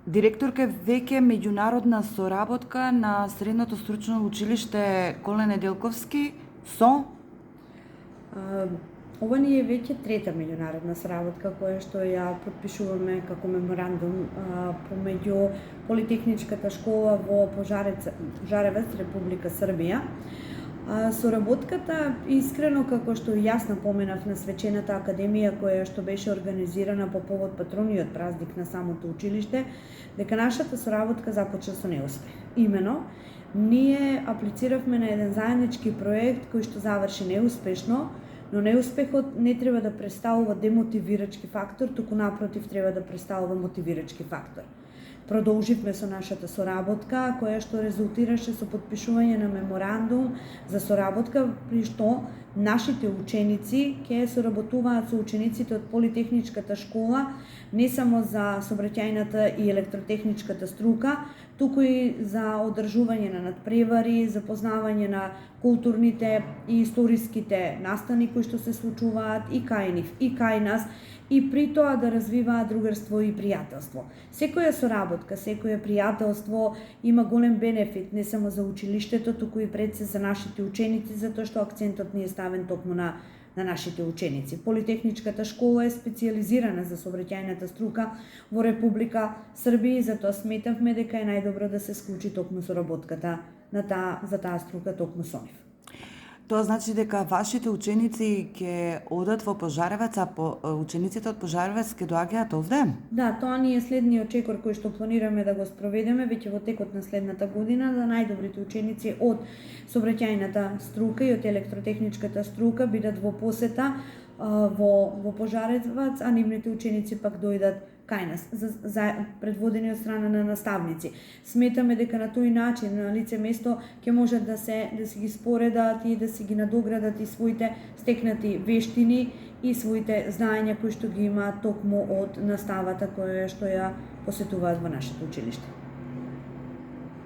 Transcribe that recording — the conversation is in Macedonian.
Директорка е веќе меѓународна соработка на Средното стручно училиште Коле Неделковски со А, Ова ни е веќе трета меѓународна соработка која што ја подпишуваме како меморандум помеѓу Политехничката школа во Пожаревец, Република Србија. Соработката, искрено, како што јас напоменав на свечената академија која што беше организирана по повод патрониот празник на самото училиште, дека нашата соработка започна со неуспех. Имено, ние аплициравме на еден заеднички проект кој што заврши неуспешно, но неуспехот не треба да представува демотивирачки фактор, туку напротив треба да представува мотивирачки фактор. Продолживме со нашата соработка, која што резултираше со подпишување на меморандум за соработка, при што нашите ученици ќе соработуваат со учениците од Политехничката школа, не само за сообраќајната и електротехничката струка, туку и за одржување на надпревари, запознавање на културните и историските настани кои што се случуваат и кај нив, и кај нас, и при тоа да развиваат другарство и пријателство. Секоја соработка, секоја пријателство има голем бенефит не само за училиштето, туку и пред се за нашите ученици, затоа што акцентот ни е ставен токму на нашите ученици. Политехничката школа е специјализирана за сообраќајната струка во Република Србија, затоа сметавме дека е најдобро да се склучи токму соработката за таа струка токму со нив. Тоа значи дека вашите ученици ќе одат во Пожаревец, а учениците од Пожаревец ќе доаѓаат овде? Да, тоа ни е следниот чекор кој што планираме да го спроведеме веќе во текот на следната година, да најдобрите ученици од сообраќајната струка и од електротехничката струка бидат во посета во Пожаревец, а нивните ученици пак дојдат кај нас, предводени од страна на наставници. Сметаме дека на тој начин, на лице место, ќе можат да се ги споредат и да се ги надоградат и своите стекнати вештини и своите знаења кои што ги имаат токму од наставата која што ја посетуваат во нашето училиште.